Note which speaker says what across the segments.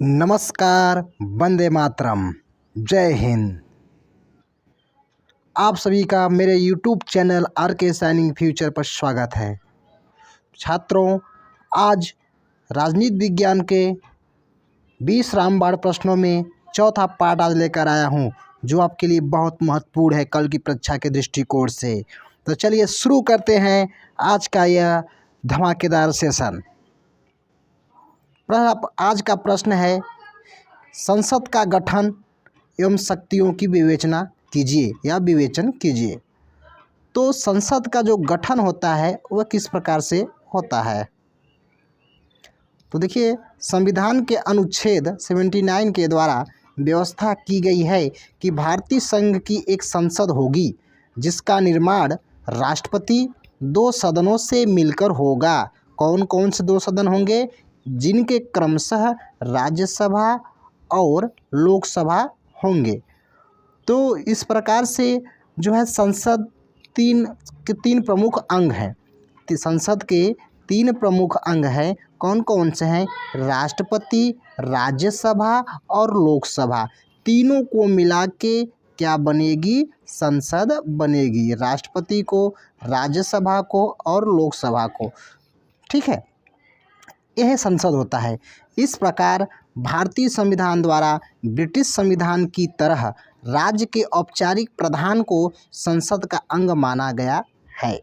Speaker 1: नमस्कार, वंदे मातरम, जय हिंद। आप सभी का मेरे YouTube चैनल आर के शाइनिंग फ्यूचर पर स्वागत है। छात्रों, आज राजनीति विज्ञान के 20 रामबाण प्रश्नों में चौथा पार्ट आज लेकर आया हूं, जो आपके लिए बहुत महत्वपूर्ण है कल की परीक्षा के दृष्टिकोण से। तो चलिए शुरू करते हैं आज का यह धमाकेदार सेशन। आज का प्रश्न है, संसद का गठन एवं शक्तियों की विवेचना कीजिए या विवेचन कीजिए। तो संसद का जो गठन होता है वह किस प्रकार से होता है? तो देखिए, संविधान के अनुच्छेद 79 के द्वारा व्यवस्था की गई है कि भारतीय संघ की एक संसद होगी जिसका निर्माण राष्ट्रपति 2 सदनों से मिलकर होगा। कौन कौन से 2 सदन होंगे? जिनके क्रमशः राज्यसभा और लोकसभा होंगे। तो इस प्रकार से जो है संसद तीन प्रमुख अंग हैं। संसद के 3 प्रमुख अंग हैं। कौन कौन से हैं? राष्ट्रपति, राज्यसभा और लोकसभा। तीनों को मिला के क्या बनेगी? संसद बनेगी। राष्ट्रपति को, राज्यसभा को और लोकसभा को। ठीक है, यह संसद होता है। इस प्रकार भारतीय संविधान द्वारा ब्रिटिश संविधान की तरह राज्य के औपचारिक प्रधान को संसद का अंग माना गया है।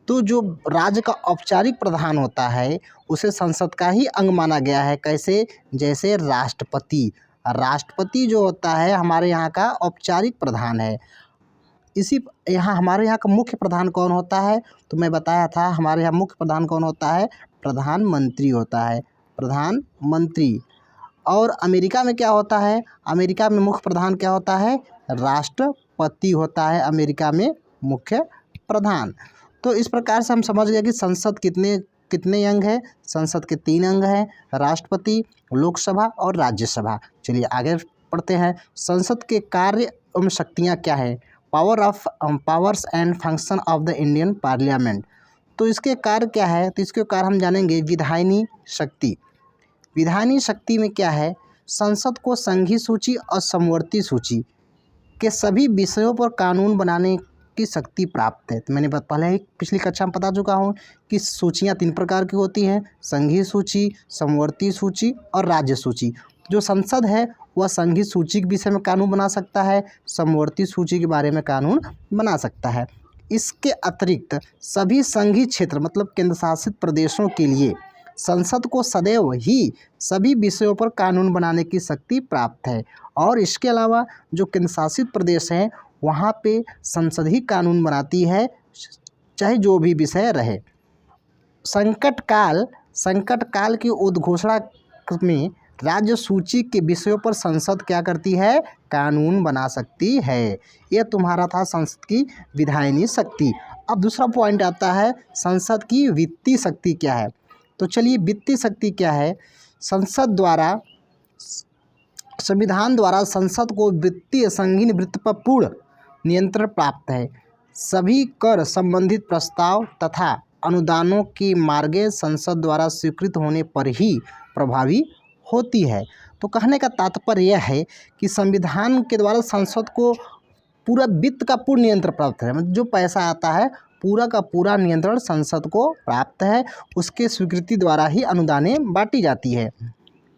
Speaker 1: तो जो राज्य का औपचारिक प्रधान होता है उसे संसद का ही अंग माना गया है। कैसे? जैसे राष्ट्रपति। राष्ट्रपति जो होता है हमारे यहाँ का औपचारिक प्रधान है। हमारे यहाँ का मुख्य प्रधान कौन होता है? तो मैं बताया था, हमारे यहाँ मुख्य प्रधान कौन होता है? प्रधानमंत्री होता है, प्रधानमंत्री। और अमेरिका में क्या होता है? अमेरिका में मुख्य प्रधान क्या होता है? राष्ट्रपति होता है अमेरिका में मुख्य प्रधान। तो इस प्रकार से हम समझ गए कि संसद कितने अंग हैं। संसद के 3 अंग हैं, राष्ट्रपति, लोकसभा और राज्यसभा। चलिए आगे पढ़ते हैं। संसद के कार्य एवं शक्तियाँ क्या है? Powers and function of the Indian parliament. तो इसके कार्य क्या है? तो इसके कार्य हम जानेंगे। विधायिनी शक्ति। विधायिनी शक्ति में क्या है? संसद को संघीय सूची और समवर्ती सूची के सभी विषयों पर कानून बनाने की शक्ति प्राप्त है। तो मैंने पहले ही पिछली कक्षा में बता चुका हूँ कि सूचियाँ 3 प्रकार की होती हैं, संघीय सूची, समवर्ती सूची और राज्य सूची। जो संसद है वह संघीय सूची के विषय में कानून बना सकता है, समवर्ती सूची के बारे में कानून बना सकता है। इसके अतिरिक्त सभी संघीय क्षेत्र मतलब केंद्र शासित प्रदेशों के लिए संसद को सदैव ही सभी विषयों पर कानून बनाने की शक्ति प्राप्त है। और इसके अलावा जो केंद्र शासित प्रदेश हैं वहाँ पे संसद ही कानून बनाती है, चाहे जो भी विषय रहे। संकट काल की उद्घोषणा में राज्य सूची के विषयों पर संसद क्या करती है? कानून बना सकती है। यह तुम्हारा था संसद की विधायिनी शक्ति। अब दूसरा पॉइंट आता है, संसद की वित्तीय शक्ति क्या है? तो चलिए, वित्तीय शक्ति क्या है? संविधान द्वारा संसद को वित्तीय संगीन वित्त पर पूर्ण नियंत्रण प्राप्त है। सभी कर संबंधित प्रस्ताव तथा अनुदानों की मार्गें संसद द्वारा स्वीकृत होने पर ही प्रभावी होती है। तो कहने का तात्पर्य यह है कि संविधान के द्वारा संसद को पूरा वित्त का पूर्ण नियंत्रण प्राप्त है। मतलब जो पैसा आता है पूरा का पूरा नियंत्रण संसद को प्राप्त है। उसके स्वीकृति द्वारा ही अनुदानें बांटी जाती है,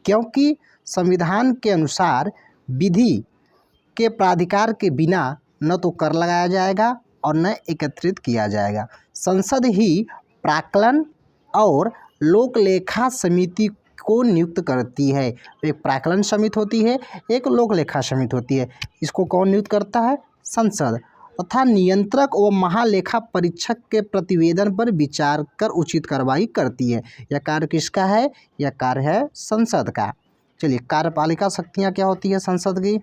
Speaker 1: क्योंकि संविधान के अनुसार विधि के प्राधिकार के बिना न तो कर लगाया जाएगा और न एकत्रित किया जाएगा। संसद ही प्राक्कलन और लोक लेखा समिति को नियुक्त करती है। एक प्राक्कलन समिति होती है, एक लोक लेखा समिति होती है। इसको कौन नियुक्त करता है? संसद। तथा नियंत्रक व महालेखा परीक्षक के प्रतिवेदन पर विचार कर उचित कार्रवाई करती है। यह कार्य किसका है? यह कार्य है संसद का। चलिए, कार्यपालिका शक्तियाँ क्या होती है संसद की?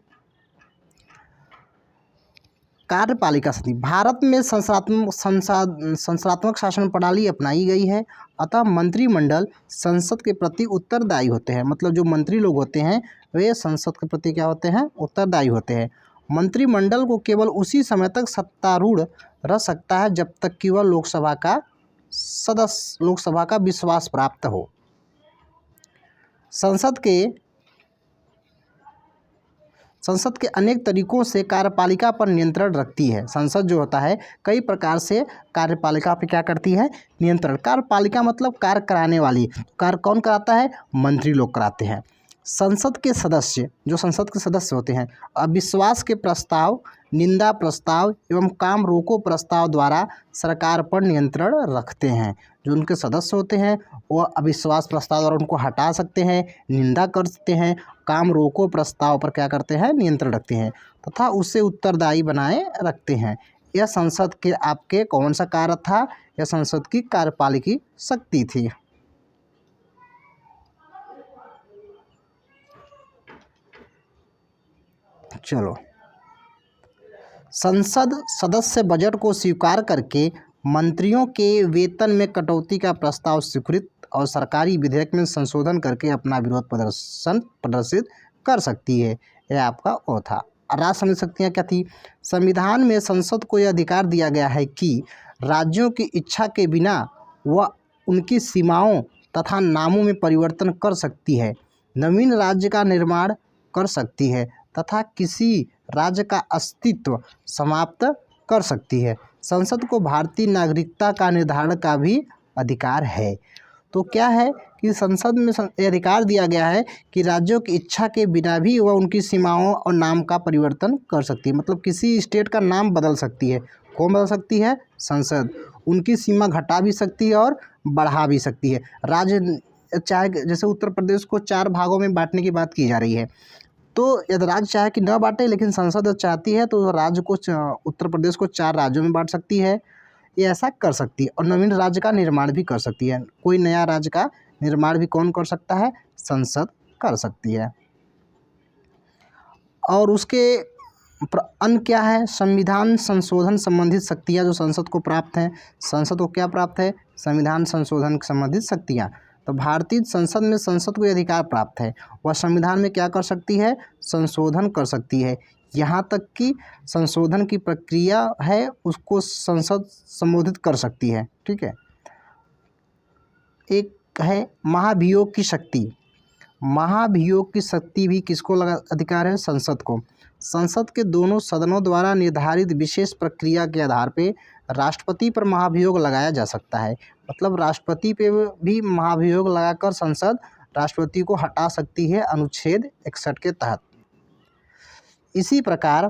Speaker 1: कार्यपालिका शक्ति। भारत में संसदात्मक शासन प्रणाली अपनाई गई है, अतः मंत्रिमंडल संसद के प्रति उत्तरदायी होते हैं। मतलब जो मंत्री लोग होते हैं वे संसद के प्रति क्या होते हैं? उत्तरदायी होते हैं। मंत्रिमंडल को केवल उसी समय तक सत्तारूढ़ रह सकता है जब तक कि वह लोकसभा का विश्वास प्राप्त हो। संसद के संसद के अनेक तरीकों से कार्यपालिका पर नियंत्रण रखती है। संसद जो होता है कई प्रकार से कार्यपालिका पे क्या करती है, नियंत्रण। कार्यपालिका मतलब कार्य कराने वाली। कार्य कौन कराता है, मंत्री लोग कराते हैं। संसद के सदस्य, जो संसद के सदस्य होते हैं, अविश्वास के प्रस्ताव, निंदा प्रस्ताव एवं काम रोको प्रस्ताव द्वारा सरकार पर नियंत्रण रखते हैं। जो उनके सदस्य होते हैं वो अविश्वास प्रस्ताव द्वारा उनको हटा सकते हैं, निंदा कर सकते हैं, काम रोको प्रस्ताव पर क्या करते हैं, नियंत्रण रखते हैं तथा उसे उत्तरदायी बनाए रखते हैं। यह संसद के आपके कौन सा कार्य था, यह संसद की कार्यपालिकी शक्ति थी। चलो, संसद सदस्य बजट को स्वीकार करके मंत्रियों के वेतन में कटौती का प्रस्ताव स्वीकृत और सरकारी विधेयक में संशोधन करके अपना विरोध प्रदर्शित कर सकती है। यह आपका वो था। राज्य शक्तियाँ क्या थी, संविधान में संसद को यह अधिकार दिया गया है कि राज्यों की इच्छा के बिना वह उनकी सीमाओं तथा नामों में परिवर्तन कर सकती है, नवीन राज्य का निर्माण कर सकती है तथा किसी राज्य का अस्तित्व समाप्त कर सकती है। संसद को भारतीय नागरिकता का निर्धारण का भी अधिकार है। तो क्या है कि संसद में अधिकार दिया गया है कि राज्यों की इच्छा के बिना भी वह उनकी सीमाओं और नाम का परिवर्तन कर सकती है। मतलब किसी स्टेट का नाम बदल सकती है। कौन बदल सकती है, संसद। उनकी सीमा घटा भी सकती है और बढ़ा भी सकती है। राज्य चाहे, जैसे उत्तर प्रदेश को 4 भागों में बांटने की बात की जा रही है, तो यदि राज्य चाहे कि न बांटे, लेकिन संसद चाहती है तो राज्य को, उत्तर प्रदेश को 4 राज्यों में बांट सकती है। ये ऐसा कर सकती है और नवीन राज्य का निर्माण भी कर सकती है। कोई नया राज्य का निर्माण भी कौन कर सकता है, संसद कर सकती है। और उसके अन्य क्या है, संविधान संशोधन संबंधित शक्तियाँ जो संसद को प्राप्त हैं। संसद को क्या प्राप्त है, संविधान संशोधन संबंधित शक्तियाँ। तो भारतीय संसद में संसद को यह अधिकार प्राप्त है, वह संविधान में क्या कर सकती है, संशोधन कर सकती है। यहाँ तक कि संशोधन की प्रक्रिया है उसको संसद संबोधित कर सकती है। ठीक है। एक है महाभियोग की शक्ति। महाभियोग की शक्ति भी किसको लगा अधिकार है, संसद को। संसद के दोनों सदनों द्वारा निर्धारित विशेष प्रक्रिया के आधार पर राष्ट्रपति पर महाभियोग लगाया जा सकता है। मतलब राष्ट्रपति पे भी महाभियोग लगाकर संसद राष्ट्रपति को हटा सकती है अनुच्छेद 61 के तहत। इसी प्रकार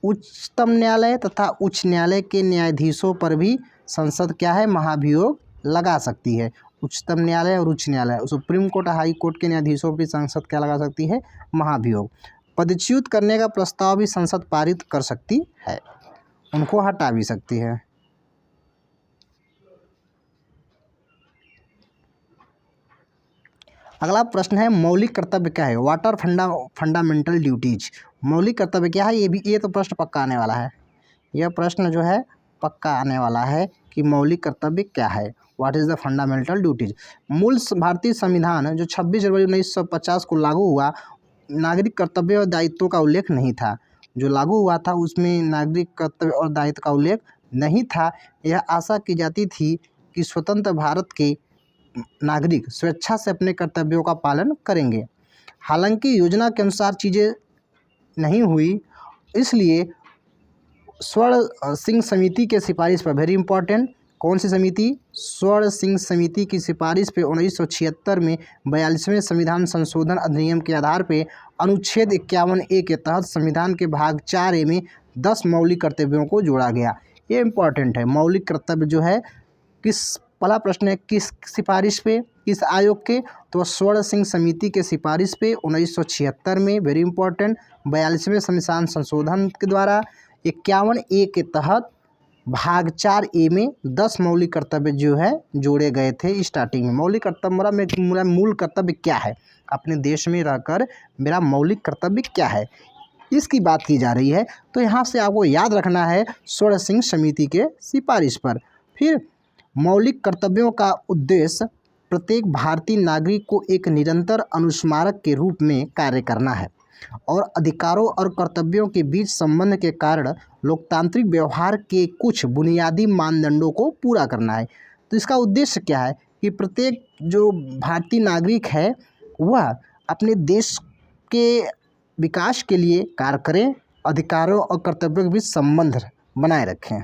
Speaker 1: उच्चतम न्यायालय तथा उच्च न्यायालय के न्यायाधीशों पर भी संसद क्या है, महाभियोग लगा सकती है। उच्चतम न्यायालय और उच्च न्यायालय, सुप्रीम कोर्ट, हाई कोर्ट के न्यायाधीशों पर संसद क्या लगा सकती है, महाभियोग। पदच्युत करने का प्रस्ताव भी संसद पारित कर सकती है, उनको हटा भी सकती है। अगला प्रश्न है मौलिक कर्तव्य क्या है, व्हाट आर फंडामेंटल ड्यूटीज। मौलिक कर्तव्य क्या है, ये तो प्रश्न पक्का आने वाला है। यह प्रश्न जो है पक्का आने वाला है कि मौलिक कर्तव्य क्या है, what is the fundamental duties. मूल भारतीय संविधान जो 26 जनवरी 1950 को लागू हुआ, नागरिक कर्तव्य और दायित्वों का उल्लेख नहीं था। जो लागू हुआ था उसमें नागरिक कर्तव्य और दायित्व का उल्लेख नहीं था। यह आशा की जाती थी कि स्वतंत्र भारत के नागरिक स्वेच्छा से अपने कर्तव्यों का पालन करेंगे। हालांकि योजना के अनुसार चीज़ें नहीं हुई, इसलिए स्वर्ण सिंह समिति के सिफारिश पर, वेरी इंपॉर्टेंट, कौन सी समिति, स्वर्ण सिंह समिति की सिफारिश पे 1976 में 42वें संविधान संशोधन अधिनियम के आधार पे अनुच्छेद 51A के तहत संविधान के भाग 4A में 10 मौलिक कर्तव्यों को जोड़ा गया। ये इंपॉर्टेंट है। मौलिक कर्तव्य जो है पहला प्रश्न है किस सिफारिश पे, किस आयोग के, तो स्वर्ण सिंह समिति के सिफारिश पे 1976 में, वेरी इंपॉर्टेंट। 42वें संविधान संशोधन के द्वारा 51A के तहत भाग 4A में 10 मौलिक कर्तव्य जो है जोड़े गए थे। स्टार्टिंग में मौलिक कर्तव्य, मेरा मूल कर्तव्य क्या है, अपने देश में रहकर मेरा मौलिक कर्तव्य क्या है, इसकी बात की जा रही है। तो यहाँ से आपको याद रखना है स्वर्ण सिंह समिति के सिफारिश पर। फिर मौलिक कर्तव्यों का उद्देश्य प्रत्येक भारतीय नागरिक को एक निरंतर अनुस्मारक के रूप में कार्य करना है और अधिकारों और कर्तव्यों के बीच संबंध के कारण लोकतांत्रिक व्यवहार के कुछ बुनियादी मानदंडों को पूरा करना है। तो इसका उद्देश्य क्या है कि प्रत्येक जो भारतीय नागरिक है वह अपने देश के विकास के लिए कार्य करें, अधिकारों और कर्तव्यों के बीच संबंध बनाए रखें।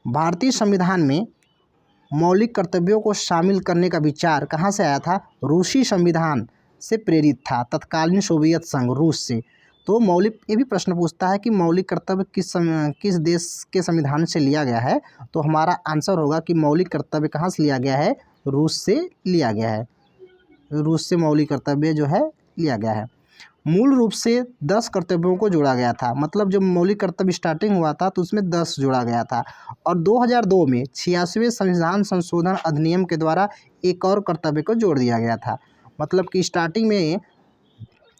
Speaker 1: भारतीय संविधान में मौलिक कर्तव्यों को शामिल करने का विचार कहाँ से आया था? रूसी संविधान से प्रेरित था, तत्कालीन सोवियत संघ रूस से। तो मौलिक, ये भी प्रश्न पूछता है कि मौलिक कर्तव्य किस देश के संविधान से लिया गया है? तो हमारा आंसर होगा कि मौलिक कर्तव्य कहाँ से लिया गया है? रूस से लिया गया है। रूस से मौलिक कर्तव्य जो है लिया गया है। मूल रूप से 10 कर्तव्यों को जोड़ा गया था, मतलब जब मौलिक कर्तव्य स्टार्टिंग हुआ था तो उसमें 10 जोड़ा गया था, और 2002 में 86वें संविधान संशोधन अधिनियम के द्वारा एक और कर्तव्य को जोड़ दिया गया था। मतलब कि स्टार्टिंग में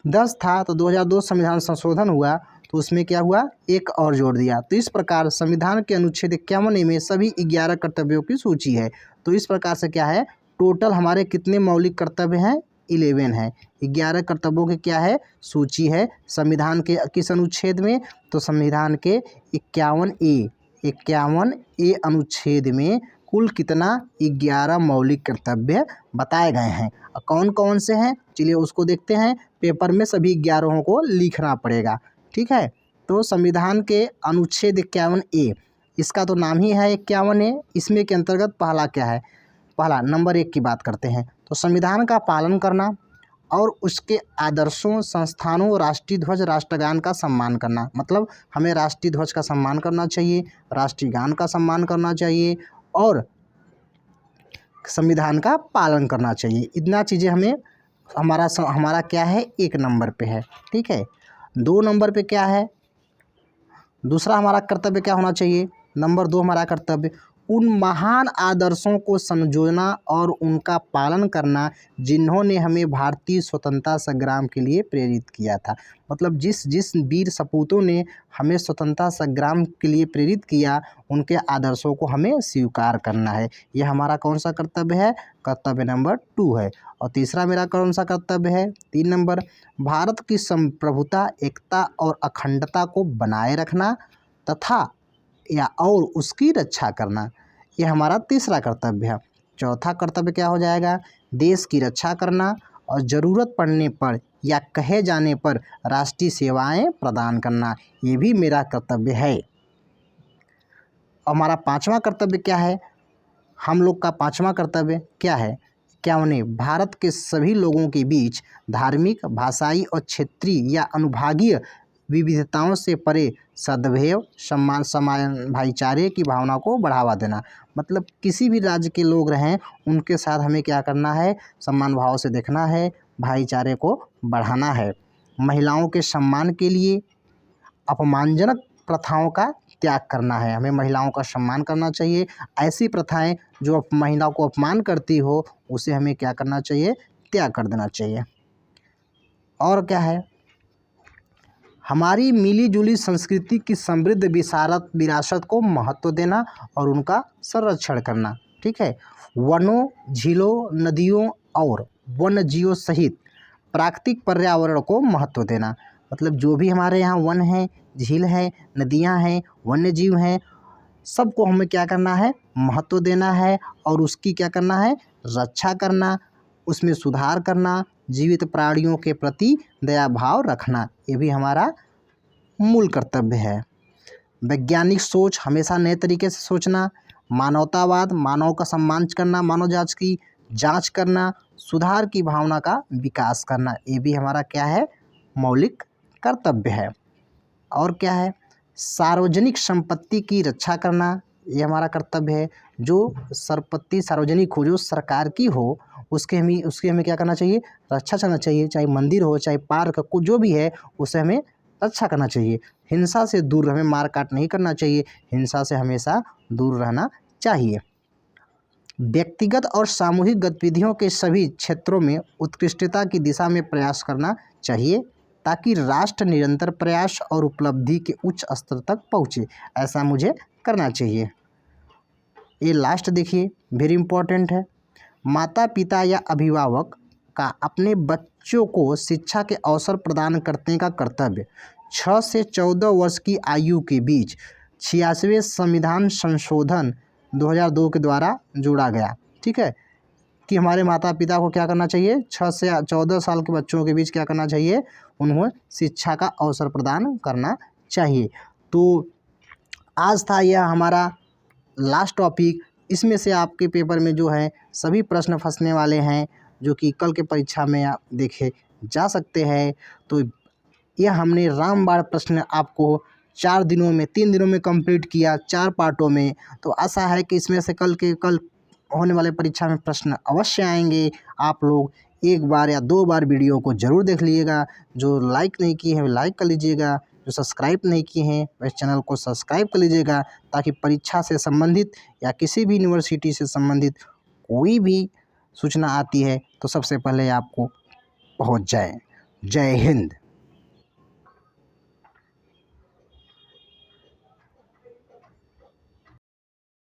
Speaker 1: 10 था, तो 2002 संविधान संशोधन हुआ तो उसमें क्या हुआ, एक और जोड़ दिया। तो इस प्रकार संविधान के अनुच्छेद 51 में सभी 11 कर्तव्यों की सूची है। तो इस प्रकार से क्या है, टोटल हमारे कितने मौलिक कर्तव्य हैं? 11 है। 11 कर्तव्यों की क्या है, सूची है संविधान के किस अनुच्छेद में? तो संविधान के 51A अनुच्छेद में कुल कितना, 11 मौलिक कर्तव्य बताए गए हैं। कौन कौन से हैं, चलिए उसको देखते हैं। पेपर में सभी 11 को लिखना पड़ेगा, ठीक है। तो संविधान के अनुच्छेद 51A, इसका तो नाम ही है 51A। इसमें के अंतर्गत पहला क्या है? पहला नंबर 1 की बात करते हैं, तो संविधान का पालन करना और उसके आदर्शों, संस्थानों, राष्ट्रीय ध्वज, राष्ट्रगान का सम्मान करना। मतलब हमें राष्ट्रीय ध्वज का सम्मान करना चाहिए, राष्ट्रीय गान का सम्मान करना चाहिए और संविधान का पालन करना चाहिए। इतना चीज़ें हमें हमारा क्या है, 1 नंबर पे है, ठीक है। 2 नंबर पे क्या है, दूसरा हमारा कर्तव्य क्या होना चाहिए? नंबर 2 हमारा कर्तव्य उन महान आदर्शों को संजोना और उनका पालन करना जिन्होंने हमें भारतीय स्वतंत्रता संग्राम के लिए प्रेरित किया था। मतलब जिस वीर सपूतों ने हमें स्वतंत्रता संग्राम के लिए प्रेरित किया, उनके आदर्शों को हमें स्वीकार करना है। यह हमारा कौन सा कर्तव्य है? कर्तव्य नंबर 2 है। और तीसरा मेरा कौन सा कर्तव्य है? 3 नंबर, भारत की संप्रभुता, एकता और अखंडता को बनाए रखना तथा और उसकी रक्षा करना, यह हमारा तीसरा कर्तव्य है। चौथा कर्तव्य क्या हो जाएगा? देश की रक्षा करना और ज़रूरत पड़ने पर या कहे जाने पर राष्ट्रीय सेवाएं प्रदान करना, ये भी मेरा कर्तव्य है। हमारा 5वां कर्तव्य क्या है? हम लोग का 5वां कर्तव्य क्या है? क्या उन्हें भारत के सभी लोगों के बीच धार्मिक, भाषाई और क्षेत्रीय या अनुभागीय विविधताओं से परे सद्भाव, सम्मान, भाईचारे की भावना को बढ़ावा देना। मतलब किसी भी राज्य के लोग रहें, उनके साथ हमें क्या करना है? सम्मान भाव से देखना है, भाईचारे को बढ़ाना है। महिलाओं के सम्मान के लिए अपमानजनक प्रथाओं का त्याग करना है। हमें महिलाओं का सम्मान करना चाहिए। ऐसी प्रथाएं जो महिला को अपमान करती हो, उसे हमें क्या करना चाहिए? त्याग कर देना चाहिए। और क्या है? हमारी मिली जुली संस्कृति की समृद्ध विरासत को महत्व देना और उनका संरक्षण करना, ठीक है। वनों, झीलों, नदियों और वन्य जीवों सहित प्राकृतिक पर्यावरण को महत्व देना। मतलब जो भी हमारे यहाँ वन हैं, झील हैं, नदियाँ हैं, वन्य जीव हैं, सबको हमें क्या करना है? महत्व देना है और उसकी क्या करना है? रक्षा करना, उसमें सुधार करना, जीवित प्राणियों के प्रति दया भाव रखना, ये भी हमारा मूल कर्तव्य है। वैज्ञानिक सोच, हमेशा नए तरीके से सोचना, मानवतावाद, मानव का सम्मान करना, मानव जांच की जांच करना, सुधार की भावना का विकास करना, ये भी हमारा क्या है? मौलिक कर्तव्य है। और क्या है? सार्वजनिक संपत्ति की रक्षा करना, ये हमारा कर्तव्य है। जो संपत्ति सार्वजनिक हो, जो सरकार की हो, उसके हमें क्या करना चाहिए? रक्षा करना चाहिए। चाहे मंदिर हो, चाहे पार्क हो, जो भी है उसे हमें रक्षा करना चाहिए। हिंसा से दूर, हमें मार काट नहीं करना चाहिए, हिंसा से हमेशा दूर रहना चाहिए। व्यक्तिगत और सामूहिक गतिविधियों के सभी क्षेत्रों में उत्कृष्टता की दिशा में प्रयास करना चाहिए ताकि राष्ट्र निरंतर प्रयास और उपलब्धि के उच्च स्तर तक पहुँचे। ऐसा मुझे करना चाहिए। ये लास्ट देखिए, वेरी इम्पोर्टेंट है। माता पिता या अभिभावक का अपने बच्चों को शिक्षा के अवसर प्रदान करने का कर्तव्य 6 से 14 वर्ष की आयु के बीच 86वें संविधान संशोधन 2002 के द्वारा जोड़ा गया, ठीक है। कि हमारे माता पिता को क्या करना चाहिए, 6 से 14 साल के बच्चों के बीच क्या करना चाहिए, उन्हें शिक्षा का अवसर प्रदान करना चाहिए। तो आज था यह हमारा लास्ट टॉपिक। इसमें से आपके पेपर में जो है सभी प्रश्न फंसने वाले हैं, जो कि कल के परीक्षा में आप देखे जा सकते हैं। तो यह हमने रामबाण प्रश्न आपको 4 दिनों में 3 दिनों में कंप्लीट किया, 4 पार्टों में। तो आशा है कि इसमें से कल होने वाले परीक्षा में प्रश्न अवश्य आएंगे। आप लोग एक बार या 2 बार वीडियो को ज़रूर देख लीजिएगा। जो लाइक नहीं किए हैं लाइक कर लीजिएगा, जो सब्सक्राइब नहीं किए हैं वह चैनल को सब्सक्राइब कर लीजिएगा, ताकि परीक्षा से संबंधित या किसी भी यूनिवर्सिटी से संबंधित कोई भी सूचना आती है तो सबसे पहले आपको पहुंच जाए। जय हिंद।